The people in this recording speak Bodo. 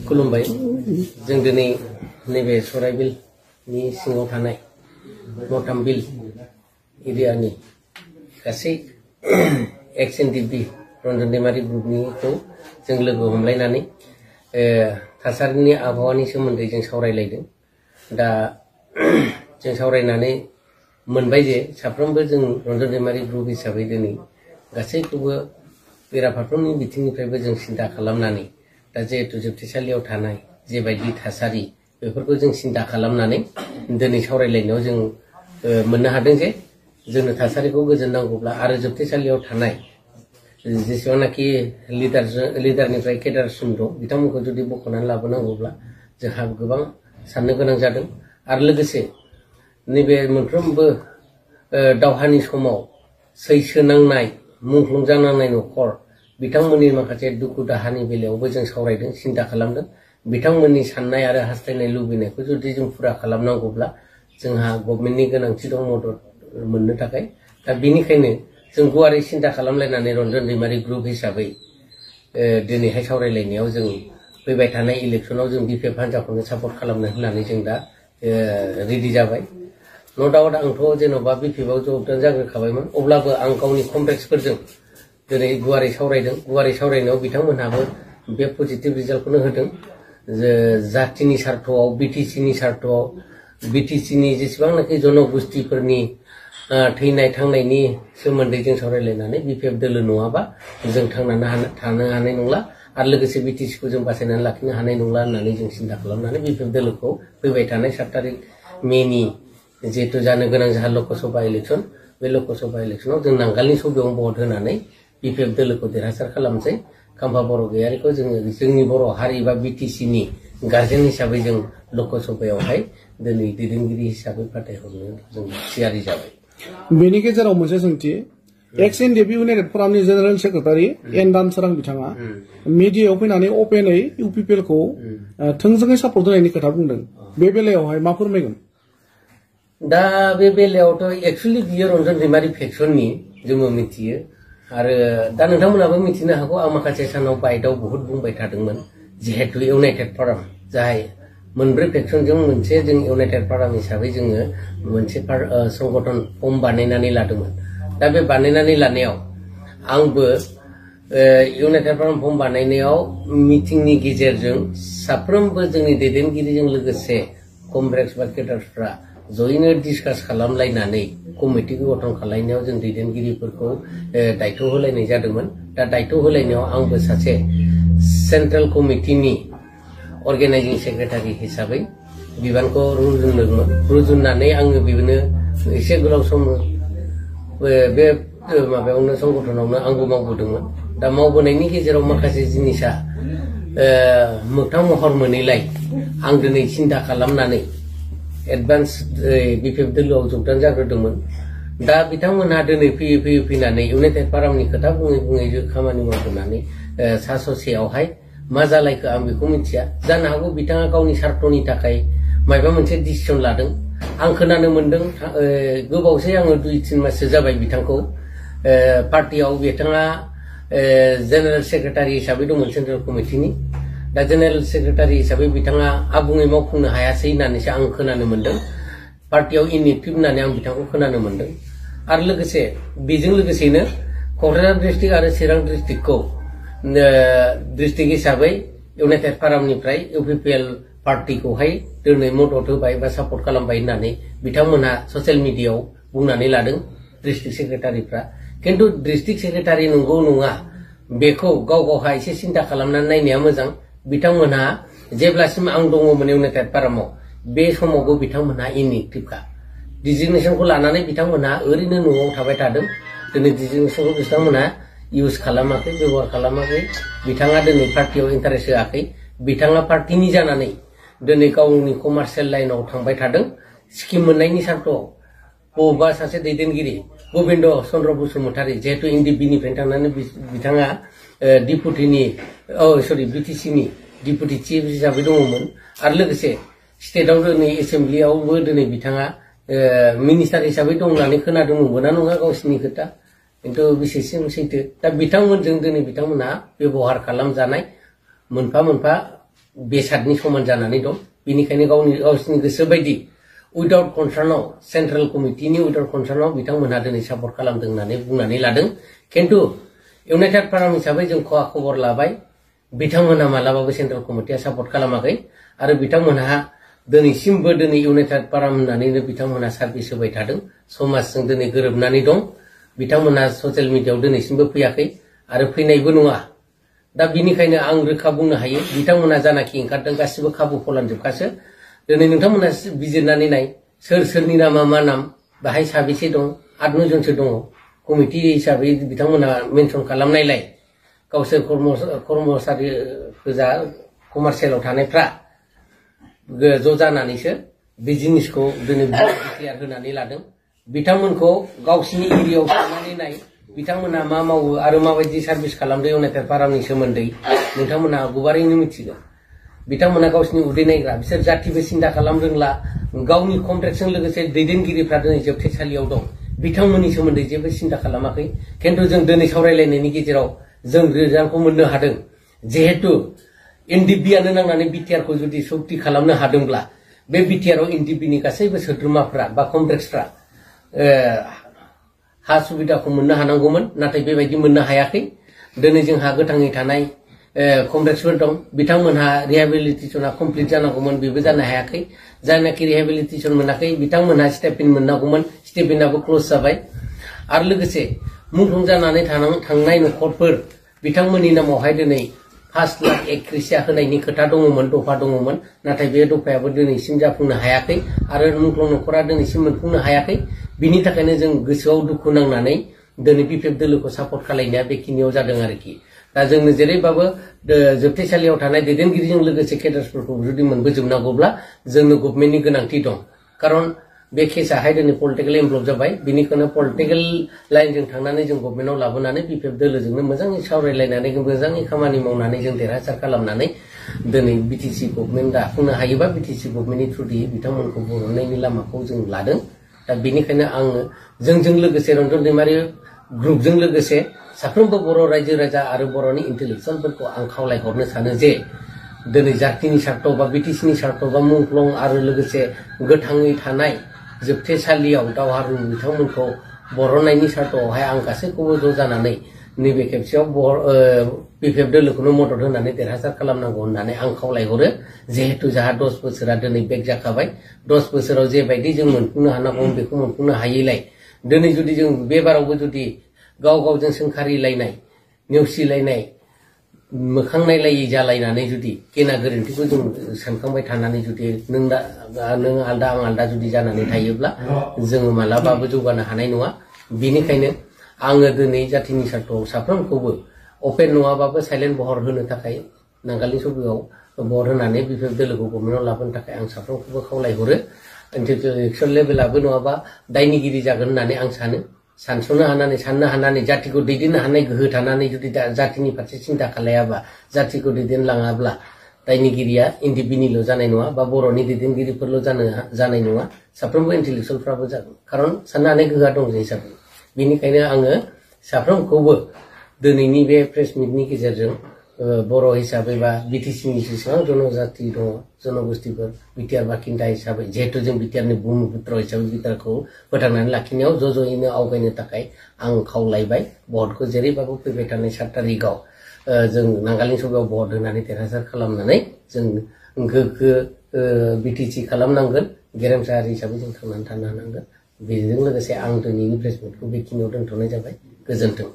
खुलुमबाय जों दिनै नैबे सराइबिलनि सिङाव थानाय नथामबिल एरियानि गासै एक्स एनडिपि रन्जन दैमारि ग्रुपनिखौ जों लोगो हमलायनानै थासारिनि आबहावानि सोमोन्दै जों सावरायलायदों। दा जों सावरायनानै मोनबाय जे साफ्रोमबो जों रन्जन दैमारि ग्रुप हिसाबै दिनै गासैखौबो बेराफारफ्रोमनि बिथिंनिफ्रायबो जों सिन्था खालामनानै दा जिहेतु जोबथेसालियाव थानाय जेबायदि थासारि बेफोरखौ जों सिन्था खालामनानै दिनै सावरायलायनायाव जों मोननो हादों जे जोंनो थासारिखौ गोजोन नांगौब्ला आरो जोबथेसालियाव थानाय जेसेबांनाखि लिडारनिफ्राय केडारसिम दं बिथांमोनखौ जुदि बख'नानै लाबोनांगौब्ला जोंहा गोबां साननो गोनां जादों। आरो लोगोसे नैबे मोनफ्रोमबो दावहानि समाव सैसो नांनाय मुंख्लं जानांनाय न'खर बिथांमोननि माखासे दुखु दाहानि बेलायावबो जों सावरायदों, सिन्था खालामदों। बिथांमोननि साननाय आरो हास्थायनाय लुबैनायखौ जुदि जों फुरा खालामनांगौब्ला जोंहा गभर्नमेन्टनि गोनांथि दं मदद मोननो थाखाय। दा बेनिखायनो जों गुवारै सिन्था खालामलायनानै रन्जन दैमारि ग्रुप हिसाबै दिनैहाय सावरायलायनायाव जों फैबाय थानाय इलेक्सनाव जों बिपिएफ हान्जाखौनो सापर्ट खालामनो होननानै जों दा रेडि जाबाय। न' डाउट आंथ' जेन'बा बिपिएफआव जबदान जाग्रोखाबायमोन, अब्लाबो आं गावनि कमरेड्सफोरजों दिनै गुवारै सावरायदों। गुवारै सावरायनायाव बिथांमोनहाबो बे पजिटिभ रिजाल्टखौनो होदों जे जातिनि सार्थआव बिटिसिनि सार्थआव बिटिसिनि जेसेबांनाखि जनगोष्ठीफोरनि थैनाय थांनायनि सोमोन्दै जों सावरायलायनानै बिपिएफ दोलो नङाबा जों थांनानै थानो हानाय नंला आरो लोगोसे बिटिसिखौ जों बासायनानै लाखिनो हानाय नंला होननानै जों सिन्था खालामनानै बिपिएफ दोलोखौ फैबाय थानाय 7 तारिख मेनि जिहेतु जानो गोनां जोंहा लकसभा इलेक्सन, बे लकसभा इलेक्सनाव जों नांगालनि सबियाव भट होनानै बिपिएफ दोलोखौ देरहासार खालामसै। खाम्फा बर' गयारिखौ जोङो जोंनि बर' हारि बा बिटिसिनि गार्जेन हिसाबै जों लकसभायावहाय दिनै दैदेनगिरि हिसाबै फाथायहरनो जों थियारि जाबाय। बेनि गेजेराव मोनसे सोंथि, एक्स एनडिपि इउनाइटेड फरामनि जेनेरेल सेक्रेटारि एन दानसोरां बिथाङा मिडियायाव फैनानै अपेनै इउपिपिएलखौ थोंजोङै सापर्ट होनायनि खोथा बुंदों। बे बेलायावहाय मा फोरमायगोन? दा बे बेलायावथ' एक्सुवेलि बियो रन्जन दैमारि फेक्सननि जोङो मिथियो आरो दा नोंथांमोनाबो मिथिनो हागौ आं माखासे सानाव बाइटआव बुहुत बुंबाय थादोंमोन जिहेतु इउनाइटेड फराम जाय मोनब्रै फेक्सनजों मोनसे जों इउनाइटेड फराम हिसाबै जोङो मोनसे संगठन फर्म बानायनानै लादोंमोन। दा बे बानायनानै लानायाव आंबो इउनाइटेड फराम फर्म बानायनायाव मिटिंनि गेजेरजों साफ्रोमबो जोंनि दैदेनगिरिजों लोगोसे कमरेड्स बा केडार्सफ्रा जयैनो डिसकास खालामलायनानै कमिटिखौ गठन खालामनायाव जों दैदेनगिरिफोरखौ दायथ' होलायनाय जादोंमोन। दा दायथ' होलायनायाव आंबो सासे सेन्ट्रेल कमिटिनि अर्गेनाइजिं सेक्रेटारि हिसाबै बिबानखौ रुजुनदोंमोन। रुजुननानै आङो बेनो एसे गोलाव सम बे माबायावनो संगठनावनो आंबो मावबोदोंमन। दा मावबोनायनि गेजेराव माखासे जिनिसा मोगथां महर मोनैलाय आं दिनै सिन्था खालामनानै एडभान्स बिपिएफ दोलोआव जगदान जाग्रोदोंमोन। दा बिथांमोनहा दिनै फैयै फैनानै इउनाइटेड फरामनि खोथा बुङै बुङै खामानि मावबोनानै सा ससेयावहाय मा जालायखो आं बेखौ मिथिया। जानो हागौ बिथाङा गावनि सार्थनि थाखाय माबा मोनसे डिसिसन लादों। आं खोनानो मोनदों गोबावसै आङो 2-3 माससो जाबाय बिथांखौ पार्टियाव बिथाङा जेनेरेल सेक्रेटारि हिसाबै दंमोन सेन्ट्रेल कमिटिनि। दा जेनेरेल सेक्रेटारि हिसाबै बिथाङा आबुङै मावफुंनो हायासै होननानैसो आं खोनानो मोनदों। पार्टियाव इनएक्टिभ होननानै आं बिथांखौ खोनानो मोनदों। आरो लोगोसे बेजों लोगोसेनो क'क्राझार डिस्ट्रिक्ट आरो चिरां डिस्ट्रिक्टखौ डिस्ट्रिक्ट हिसाबै इउनाइटेड फरामनिफ्राय इउपिपिएल पार्टिखौहाय दिनै मदद होबाय बा सापर्ट खालामबाय होननानै बिथांमोनहा ससियेल मिडियायाव बुंनानै लादों डिस्ट्रिक्ट सेक्रेटारिफ्रा। खिन्थु डिस्ट्रिक्ट सेक्रेटारि नंगौ नङा बेखौ गावहा एसे सिन्था खालामनानै नायनाया मोजां। बिथांमोनहा जेब्लासिम आं दङमोन इउनाइटेड फरामाव बे समावबो बिथांमोनहा इनएक्टिभखा। डिजिगनेसनखौ लानानै बिथांमोनहा ओरैनो न'आव थाबाय थादों। दिनै डिजिगनेसनखौ बिथांमोनहा इउज खालामाखै, बेबहार खालामाखै। बिथाङा दिनै पार्टियाव इन्टारेस्ट होआखै। बिथाङा पार्टिनि जानानै दिनै गावनि कमार्सियेल लाइनाव थांबाय थादों। स्किम मोननायनि सार्थआव बबेबा सासे दैदेनगिरि गबिन्द चन्द्र बसुमतारी जिहेतु एनडिपिनिफ्रायनो थांनानै बिथाङा बिटिसिनि डिपुटि चिफ हिसाबै दङमोन। आरो लोगोसे स्टेटआव दिनै एसेम्ब्लियावबो दिनै बिथाङा मिनिस्टार हिसाबै दं होननानै खोनादों। नंगौना नङा गावसिनि खोथा, खिन्थु बेसेसिम सैथो दा बिथांमोनजों दिनै बिथांमोनहा बेबहार खालामजानाय मोनफा मोनफा बेसादनि समान जानानै दं बेनिखायनो गावसिनि गोसो बायदि उइदाउट कनसार्नाव सेन्ट्रेल कमिटिनि उइदाउट कनसार्नाव बिथांमोनहा दिनै सापर्ट खालामदों होननानै बुंनानै लादों खिन्थु इउनाइटेड फाराम हिसाबै जों खबर लाबाय बिथांमोनहा मालाबाबो सेन्ट्रेल कमिटिया सापर्ट खालामाखै आरो बिथांमोनहा दिनैसिमबो दिनै इउनाइटेड फाराम होननानैनो बिथांमोनहा सार्भिस होबाय थादों समाजजों दिनै गोरोबनानै दं बिथांमोनहा ससियेल मिडियायाव दिनैसिमबो फैयाखै आरो फैनायबो नङा दा बिनिखायनो आं रोखा बुंनो हायो बिथांमोनहा जानाखि ओंखारदों गासिबो खाबु फलानजोबखासो दिनै नोंथांमोनहा बिजिरनानै नाय सोरनि नामा मा नाम बाहाय साबेसे दं 8-9 जनसो दङ कमिटि हिसाबै बिथांमोनहा मेनसन खालामनायलाय गावसोर कर्मचारि गोजा कमार्शियेलाव थानायफ्रा ज' जानानैसो बे जिनिसखौ दिनै क्लियार होनानै लादों बिथांमोनखौ गावसिनि एरियायाव थांनानै नाय बिथांमोनहा मा मावो आरो माबायदि सार्भिस खालामदों इउनाइटेड फारामनि सोमोन्दै नोंथांमोनहा गुवारैनो मिथिगोन बिथांमोनहा गावसिनि उदै नायग्रा बिसोर जातिबो सिन्था खालामदोंला गावनि कन्ट्रेक्टजों लोगोसे दैदेनगिरिफ्रा दिनै जोबथेसालियाव दं बिथांमोननि सोमोन्दै जेबो सिन्था खालामाखै खिन्थु जों दिनै सावरायलायनायनि गेजेराव जों रिजाल्टखौ मोननो हादों जिहेतु एनडिबिआनो नांनानै बिटिआरखौ जुदि सक्ति खालामनो हादोंब्ला बे बिटिआरआव एनडिबिनि गासैबो सोद्रोमाफ्रा बा कमप्लेक्सफ्रा हा सुबिदाखौ मोननो हानांगौमोन नाथाय बेबायदि मोननो हायाखै दिनै जोंहा गोथाङै थानाय कमप्लेक्सफोर दं बिथांमोनहा रिहेबिलिटेसना कमप्लिट जानांगौमोन बेबो जानो हायाखै जायनाखि रिहेबिलिटेसन मोनाखै बिथांमोनहा स्टेपिन मोननांगौमोन स्टेपिनाबो क्लोज जाबाय आरो लोगोसे मुंख्लं जानानै थांनाय न'खरफोर बिथांमोननि नामावहाय दिनै 5 लाख एक्रेसिया होनायनि खोथा दङमोन दफा दङमोन नाथाय बे दफायाबो दिनैसिम जाफुंनो हायाखै आरो मुंख्लं न'खरा दिनैसिम मोनफुंनो हायाखै बिनि थाखायनो जों गोसोआव दुखु नांनानै दिनै बिपिएफ दोलोखौ सापर्ट खालायनाया बेखिनियाव जादों आरोखि दा जोंनो जेरैबाबो जोबथेसालियाव थानाय दैदेनगिरिजों लोगोसे केडार्सफोरखौ जुदि मोनबोजोबनांगौब्ला जोंनो गभर्नमेन्टनि गोनांथि दं खारन बे केसाहाय दिनै पलिटिकेल इनभल्भ जाबाय बिनिखायनो पलिटिकेल लाइनजों थांनानै जों गभर्नमेन्टआव लाबोनानै बिपिएफ दोलोजोंनो मोजाङै सावरायलायनानै मोजाङै खामानि मावनानै जों देरहासार खालामनानै दिनै बिटिसि गभर्नमेन्ट दाफुंनो हायोबा बिटिसि गभर्नमेन्टनि थ्रुयै बिथांमोनखौ बरननायनि लामाखौ जों लादों दा बेनिखायनो आङो जोंजों लोगोसे रन्जन दैमारि ग्रुपजों लोगोसे साफ्रोमबो बर' रायजो राजा आरो बर'नि इन्टेलेक्सुवेलफोरखौ आं खावलायहरनो सानो जे दिनै जातिनि सार्थ बा बिटिसिनि सार्थ बा मुंख्लं आरो लोगोसे गोथाङै थानाय जोबथेसालियाव दावहारु बिथांमोनखौ बरननायनि सार्थआवहाय आं गासैखौबो ज' जानानै नैबे खेबसेयाव बिपिएफ दोलोखौनो मदद होनानै देरहासार खालामनांगौ होननानै आं खावलायहरो जिहेतु जाहा 10 बोसोरा दिनै बेक जाखाबाय 10 बोसोराव जेबायदि जों मोनफुंनो हानांगौमोन बेखौ मोनफुंनो हायैलाय दिनै जुदि जों बे बारावबो जुदि गाव गावजों सोंखारिलायनाय नेवसिलायनाय मोखां नायलायै जालायनानै जुदि गेना गोरोन्थिखौ जों सानखांबाय थानानै जुदि नों आलदा आं आलदा जुदि जानानै थायोब्ला जोङो मालाबाबो जौगानो हानाय नङा बेनिखायनो आङो दिनै जातिनि सार्थआव साफ्रोमखौबो अपेन नङाबाबो साइलेन्ट बहर होनो थाखाय नांगालनि सबियाव बहर होनानै बिपिएफ दोलोखौ गभर्नमेन्टआव लाबोनो थाखाय आं साफ्रोमखौबो खावलायहरो इन्टेलेक्सुवेल लेभेलाबो नङाबा दायनिगिरि जागोन होननानै आं सानस'नो हानानै साननो हानानै जातिखौ दैदेननो हानाय गोहो थानानै जुदि जातिनि फारसे सिन्था खालायाबा जातिखौ दैदेनलाङाब्ला दायनिगिरिया एनडिबिनिल' जानाय नङा बा बर'नि दैदेनगिरिफोरल' जानाय नङा साफ्रोमबो इन्टेलेक्सुवेलफ्राबो जागोन खारन साननो हानाय गोहोआ दं जे हिसाबै बेनिखायनो आङो साफ्रोमखौबो दिनैनि बे प्रेस मिटनि गेजेरजों बर' हिसाबै बा बिटिसिनि जेसेबां जनजाति दङ जनगोष्ठीफोर बिटिआर बाखिन्दा हिसाबै जिहेतु जों बिटिआरनि बुहुमपुत्र हिसाबै बिटिआरखौ फोथांनानै लाखिनायाव ज'यैनो आवगायनो थाखाय आं खावलायबाय भटखौ जेरैबाबो फैबाय थानाय 7 तारिखआव जों नांगालनि सभायाव भट होनानै देरहासार खालामनानै जों गोग्गो बिटिसि खालामनांगोन गेरेमसा हारि हिसाबै जों थांनानै थानो हानांगोन बेजों लोगोसे आं दिनैनि प्रेस मिटखौ बेखिनियाव दोनथ'नाय जाबाय गोजोन्थों।